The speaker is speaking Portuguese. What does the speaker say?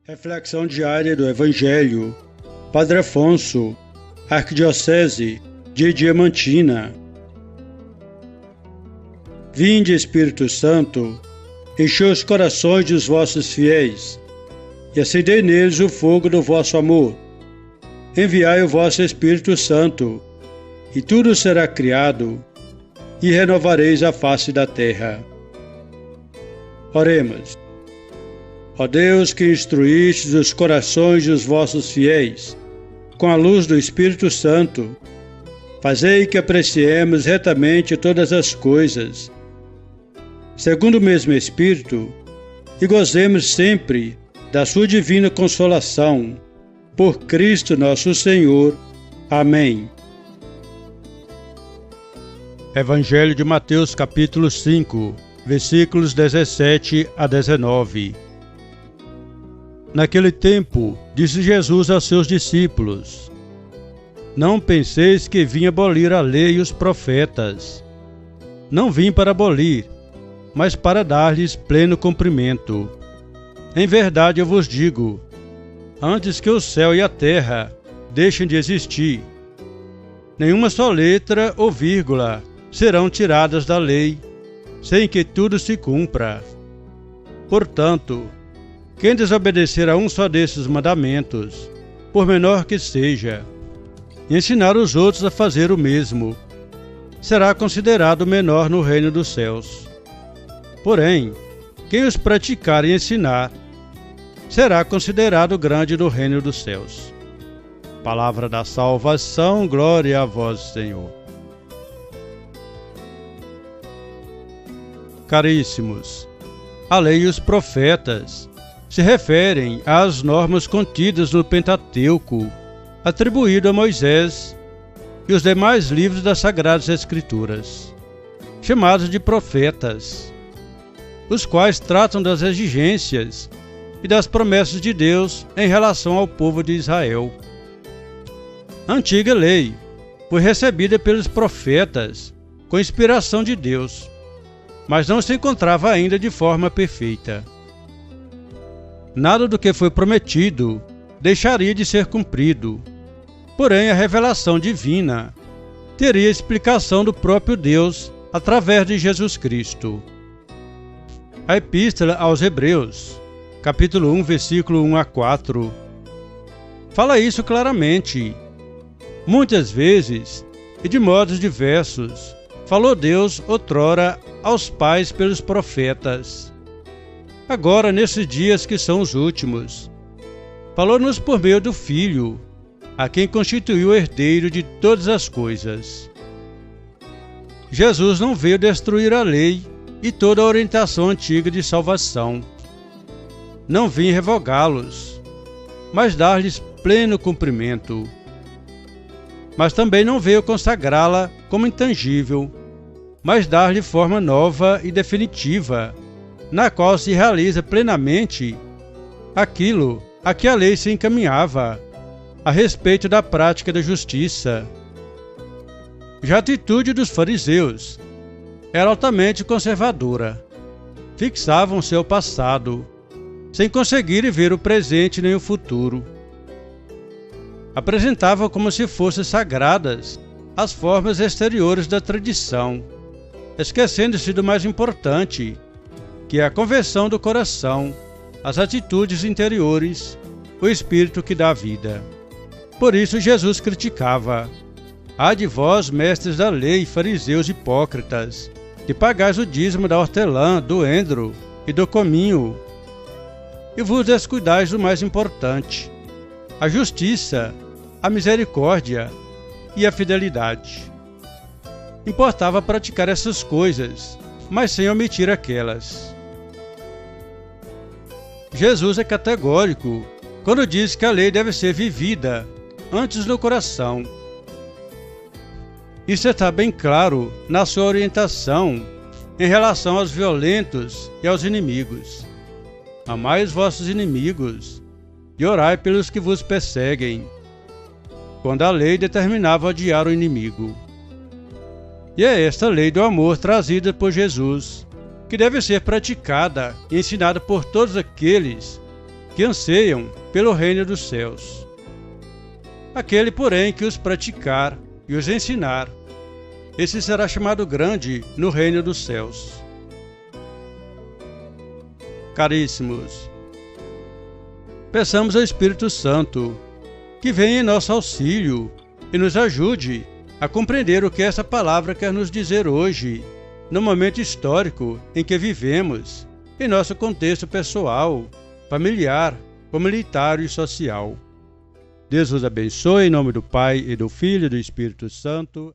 Reflexão diária do Evangelho. Padre Afonso, Arquidiocese de Diamantina. Vinde, Espírito Santo, enchei os corações dos vossos fiéis e acendei neles o fogo do vosso amor. Enviai o vosso Espírito Santo, e tudo será criado, e renovareis a face da terra. Oremos. Ó Deus, que instruístes os corações dos vossos fiéis com a luz do Espírito Santo, fazei que apreciemos retamente todas as coisas, segundo o mesmo Espírito, e gozemos sempre da sua divina consolação. Por Cristo nosso Senhor. Amém. Evangelho de Mateus, capítulo 5, versículos 17 a 19. Naquele tempo, disse Jesus aos seus discípulos: Não penseis que vim abolir a lei e os profetas. Não vim para abolir, mas para dar-lhes pleno cumprimento. Em verdade eu vos digo, antes que o céu e a terra deixem de existir, nenhuma só letra ou vírgula serão tiradas da lei, sem que tudo se cumpra. Portanto, quem desobedecer a um só desses mandamentos, por menor que seja, e ensinar os outros a fazer o mesmo, será considerado menor no reino dos céus. Porém, quem os praticar e ensinar, será considerado grande no reino dos céus. Palavra da salvação, glória a vós, Senhor. Caríssimos, a lei e os profetas se referem às normas contidas no Pentateuco, atribuído a Moisés, e os demais livros das Sagradas Escrituras, chamados de profetas, os quais tratam das exigências e das promessas de Deus em relação ao povo de Israel. A antiga lei foi recebida pelos profetas com inspiração de Deus, mas não se encontrava ainda de forma perfeita. Nada do que foi prometido deixaria de ser cumprido, porém a revelação divina teria explicação do próprio Deus através de Jesus Cristo. A Epístola aos Hebreus, capítulo 1, versículo 1 a 4, fala isso claramente. Muitas vezes, e de modos diversos, falou Deus outrora aos pais pelos profetas. Agora, nesses dias que são os últimos, falou-nos por meio do Filho, a quem constituiu o herdeiro de todas as coisas. Jesus não veio destruir a lei e toda a orientação antiga de salvação. Não vim revogá-los, mas dar-lhes pleno cumprimento. Mas também não veio consagrá-la como intangível, mas dar-lhe forma nova e definitiva, na qual se realiza plenamente aquilo a que a lei se encaminhava, a respeito da prática da justiça. Já a atitude dos fariseus era altamente conservadora. Fixavam seu passado, sem conseguirem ver o presente nem o futuro. Apresentavam como se fossem sagradas as formas exteriores da tradição, esquecendo-se do mais importante, que é a conversão do coração, as atitudes interiores, o Espírito que dá vida. Por isso Jesus criticava: Ai de vós, mestres da lei, fariseus hipócritas, que pagais o dízimo da hortelã, do endro e do cominho, e vos descuidais do mais importante, a justiça, a misericórdia e a fidelidade. Importava praticar essas coisas, mas sem omitir aquelas. Jesus é categórico quando diz que a lei deve ser vivida antes no coração. Isso está bem claro na sua orientação em relação aos violentos e aos inimigos. Amai os vossos inimigos e orai pelos que vos perseguem, quando a lei determinava odiar o inimigo. E é esta lei do amor trazida por Jesus, que deve ser praticada e ensinada por todos aqueles que anseiam pelo reino dos céus. Aquele, porém, que os praticar e os ensinar, esse será chamado grande no reino dos céus. Caríssimos, peçamos ao Espírito Santo que venha em nosso auxílio e nos ajude a compreender o que essa palavra quer nos dizer hoje, no momento histórico em que vivemos, em nosso contexto pessoal, familiar, comunitário e social. Deus vos abençoe em nome do Pai e do Filho e do Espírito Santo.